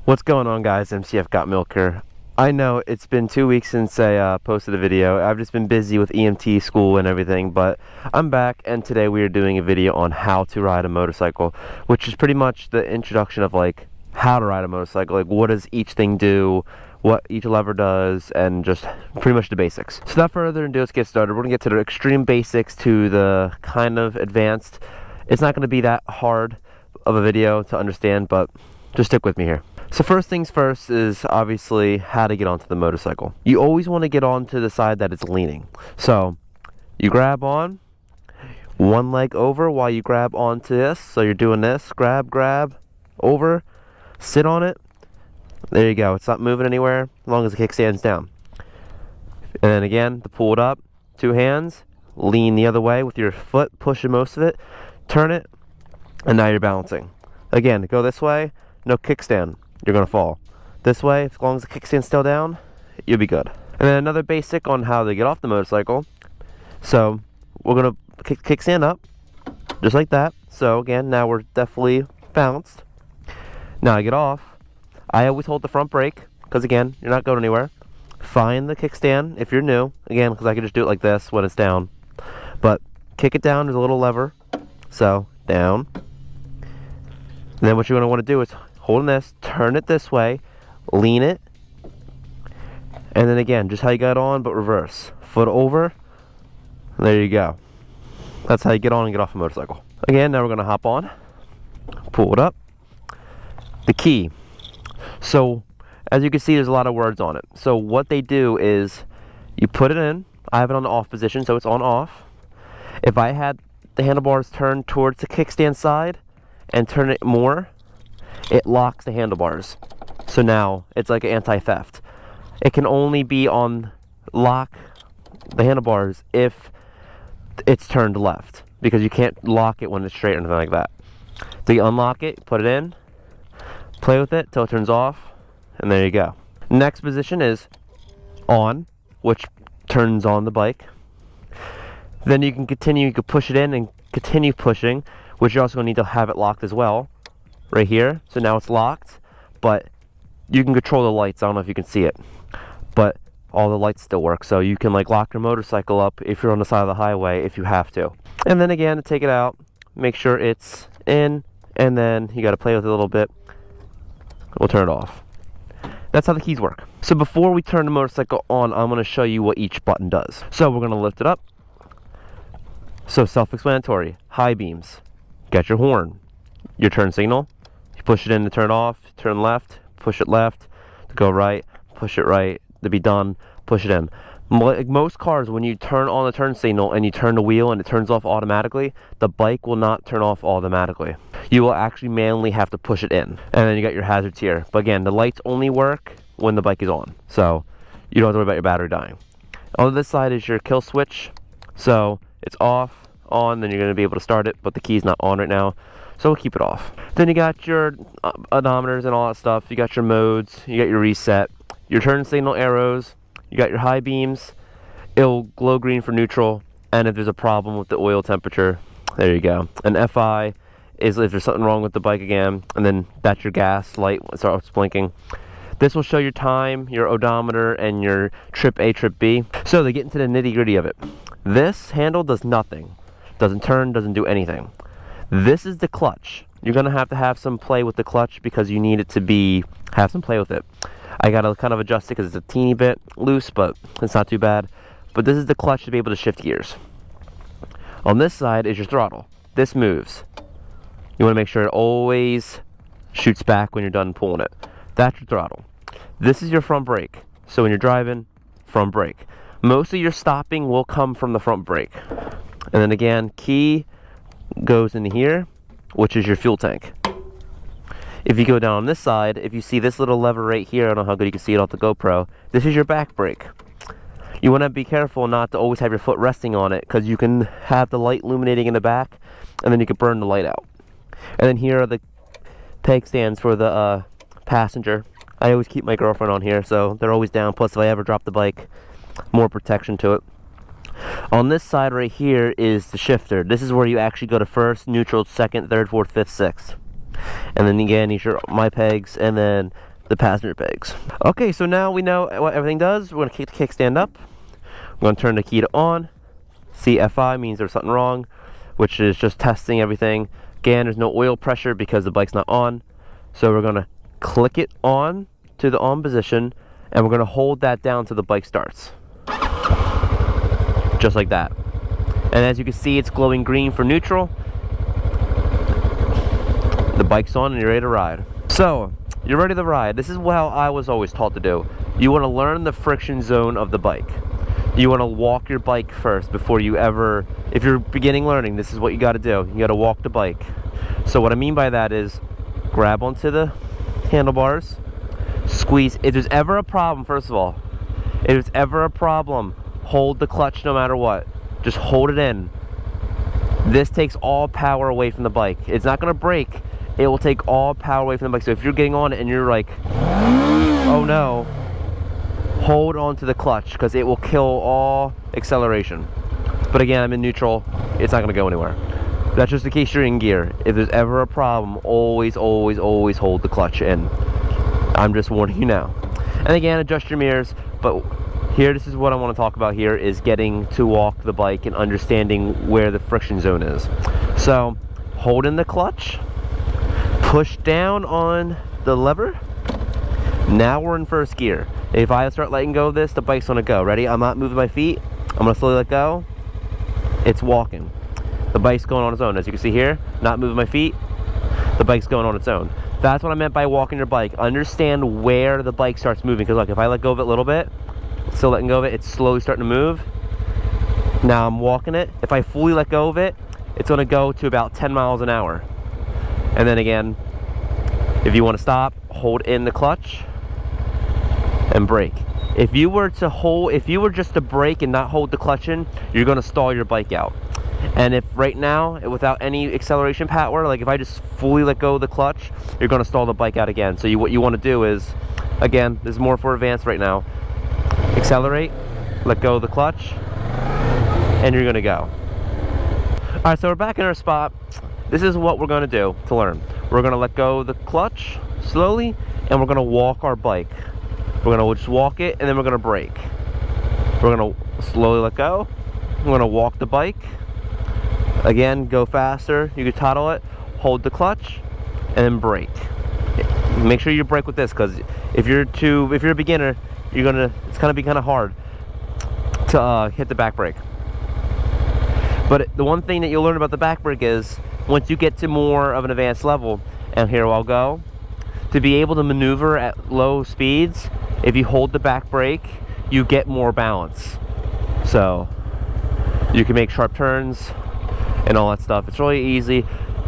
What's going on, guys? Mcfgotmillk here. I know it's been 2 weeks since I posted a video. I've just been busy with EMT school and everything, but I'm back, and today we are doing a video on how to ride a motorcycle, which is pretty much the introduction of like how to ride a motorcycle, like what does each thing do, what each lever does, and just pretty much the basics. So without further ado, let's get started. We're gonna get to the extreme basics to the kind of advanced. It's not gonna be that hard of a video to understand, but just stick with me here. So first things first is obviously how to get onto the motorcycle. You always want to get onto the side that it's leaning. So you grab on, one leg over while you grab onto this. So you're doing this, grab, over, sit on it. There you go. It's not moving anywhere as long as the kickstand's down. And then again, to pull it up, two hands, lean the other way with your foot, pushing most of it, turn it, and now you're balancing. Again, go this way, no kickstand. You're gonna fall. This way, as long as the kickstand's still down, you'll be good. And then another basic on how to get off the motorcycle. So we're gonna kickstand up, just like that. So again, now we're definitely balanced. Now I get off. I always hold the front brake, because again, you're not going anywhere. Find the kickstand if you're new. Again, because I can just do it like this when it's down. But kick it down, there's a little lever. So, down. And then what you're gonna want to do is holding this, turn it this way, lean it, and then again, just how you got on, but reverse. Foot over, there you go. That's how you get on and get off a motorcycle. Again, now we're gonna hop on, pull it up. The key. So, as you can see, there's a lot of words on it. So what they do is, you put it in. I have it on the off position, so it's on off. If I had the handlebars turned towards the kickstand side, and turn it more, it locks the handlebars. So now it's like anti-theft. It can only be on lock the handlebars if it's turned left, because you can't lock it when it's straight or anything like that. So you unlock it, put it in, play with it till it turns off, and there you go. Next position is on, which turns on the bike. Then you can continue, you can push it in and continue pushing, which you're also going to need to have it locked as well. Right here, so now it's locked, but you can control the lights. I don't know if you can see it, but all the lights still work, so you can like lock your motorcycle up if you're on the side of the highway if you have to. And then again, to take it out, make sure it's in, and then you got to play with it a little bit. We'll turn it off. That's how the keys work. So before we turn the motorcycle on, I'm going to show you what each button does. So we're going to lift it up. So self-explanatory. High beams, got your horn, your turn signal. Push it in to turn off, turn left, push it left, to go right, push it right, to be done, push it in. Like most cars, when you turn on the turn signal and you turn the wheel and it turns off automatically, the bike will not turn off automatically. You will actually manually have to push it in. And then you got your hazards here. But again, the lights only work when the bike is on. So you don't have to worry about your battery dying. On this side is your kill switch. So it's off, on, then you're going to be able to start it, but the key's not on right now. So we'll keep it off. Then you got your odometers and all that stuff. You got your modes. You got your reset. Your turn signal arrows. You got your high beams. It'll glow green for neutral. And if there's a problem with the oil temperature, there you go. And FI is if there's something wrong with the bike again. And then that's your gas light starts blinking. This will show your time, your odometer, and your trip A, trip B. So they get into the nitty gritty of it. This handle does nothing. Doesn't turn, doesn't do anything. This is the clutch. You're going to have some play with the clutch because you need it to have some play with it. I got to kind of adjust it because it's a teeny bit loose, but it's not too bad. But this is the clutch to be able to shift gears. On this side is your throttle. This moves. You want to make sure it always shoots back when you're done pulling it. That's your throttle. This is your front brake. So when you're driving, front brake. Most of your stopping will come from the front brake. And then again, key goes in here, which is your fuel tank. If you go down on this side, if you see this little lever right here, I don't know how good you can see it off the GoPro, this is your back brake. You want to be careful not to always have your foot resting on it, because you can have the light illuminating in the back, and then you can burn the light out. And then here are the peg stands for the passenger. I always keep my girlfriend on here, so they're always down, plus if I ever drop the bike, more protection to it. On this side right here is the shifter. This is where you actually go to first, neutral, second, third, fourth, fifth, sixth. And then again, these are my pegs, and then the passenger pegs. Okay, so now we know what everything does. We're gonna kick the kickstand up. We're gonna turn the key to on. CFI means there's something wrong, which is just testing everything. Again, there's no oil pressure because the bike's not on. So we're gonna click it on to the on position, and we're gonna hold that down till the bike starts. Just like that. And as you can see, it's glowing green for neutral. The bike's on and you're ready to ride. So, you're ready to ride. This is how I was always taught to do. You wanna learn the friction zone of the bike. You wanna walk your bike first before you ever, if you're beginning learning, this is what you gotta do. You gotta walk the bike. So what I mean by that is, grab onto the handlebars, squeeze. If there's ever a problem, first of all, if there's ever a problem, hold the clutch no matter what. Just hold it in. This takes all power away from the bike. It's not gonna break. It will take all power away from the bike. So if you're getting on it and you're like, oh no, hold on to the clutch because it will kill all acceleration. But again, I'm in neutral. It's not gonna go anywhere. That's just in case you're in gear. If there's ever a problem, always, always, always hold the clutch in. I'm just warning you now. And again, adjust your mirrors. But here, this is what I want to talk about here, is getting to walk the bike and understanding where the friction zone is. So, hold in the clutch, push down on the lever. Now we're in first gear. If I start letting go of this, the bike's gonna go. Ready? I'm not moving my feet. I'm gonna slowly let go. It's walking. The bike's going on its own. As you can see here, not moving my feet, the bike's going on its own. That's what I meant by walking your bike. Understand where the bike starts moving. Because look, if I let go of it a little bit, still letting go of it, it's slowly starting to move. Now I'm walking it. If I fully let go of it, it's gonna go to about 10 miles an hour. And then again, if you wanna stop, hold in the clutch and brake. If you were just to brake and not hold the clutch in, you're gonna stall your bike out. And if right now, without any acceleration power, like if I just fully let go of the clutch, you're gonna stall the bike out again. So what you wanna do is, again, this is more for advanced right now. Accelerate, let go of the clutch, and you're gonna go. All right, so we're back in our spot. This is what we're gonna do to learn. We're gonna let go of the clutch slowly, and we're gonna walk our bike. We're gonna just walk it, and then we're gonna brake. We're gonna slowly let go. We're gonna walk the bike. Again, go faster. You can throttle it, hold the clutch, and then brake. Make sure you brake with this, because if you're a beginner, it's gonna be kind of hard to hit the back brake. But the one thing that you'll learn about the back brake is, once you get to more of an advanced level, and here I'll go, to be able to maneuver at low speeds, if you hold the back brake, you get more balance. So you can make sharp turns and all that stuff. It's really easy.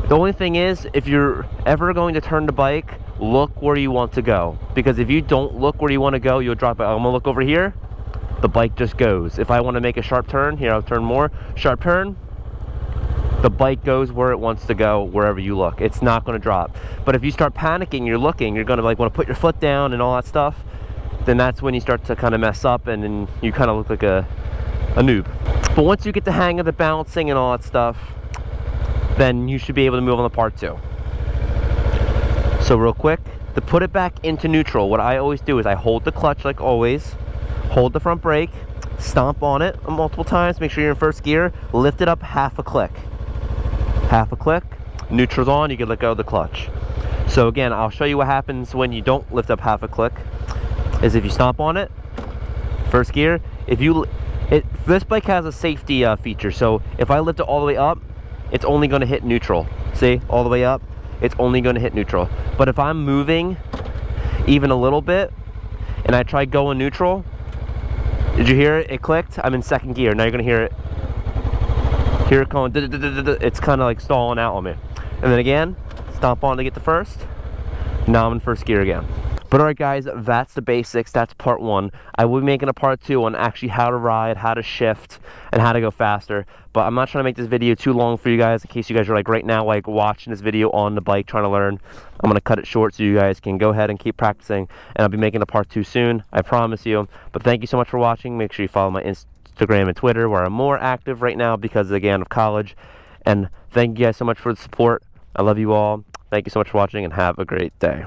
The only thing is, if you're ever going to turn the bike, look where you want to go. Because if you don't look where you want to go, you'll drop it. I'm gonna look over here, the bike just goes. If I want to make a sharp turn, here I'll turn more, sharp turn, the bike goes where it wants to go, wherever you look. It's not gonna drop. But if you start panicking, you're looking, you're gonna like want to put your foot down and all that stuff, then that's when you start to kind of mess up, and then you kind of look like a noob. But once you get the hang of the balancing and all that stuff, then you should be able to move on to part 2. So real quick, to put it back into neutral, what I always do is I hold the clutch like always, hold the front brake, stomp on it multiple times, make sure you're in first gear, lift it up half a click. Half a click, neutral's on, you can let go of the clutch. So again, I'll show you what happens when you don't lift up half a click, is if you stomp on it, first gear, this bike has a safety feature, so if I lift it all the way up, it's only going to hit neutral. See, all the way up, it's only going to hit neutral. But if I'm moving even a little bit and I try going neutral, did you hear it? It clicked. I'm in second gear. Now you're going to hear it. Hear it going. It's kind of like stalling out on me. And then again, stomp on to get to first. Now I'm in first gear again. But alright guys, that's the basics. That's part 1. I will be making a part 2 on actually how to ride, how to shift, and how to go faster. But I'm not trying to make this video too long for you guys, in case you guys are like right now like watching this video on the bike trying to learn. I'm going to cut it short so you guys can go ahead and keep practicing. And I'll be making a part 2 soon, I promise you. But thank you so much for watching. Make sure you follow my Instagram and Twitter, where I'm more active right now because, again, of college. And thank you guys so much for the support. I love you all. Thank you so much for watching, and have a great day.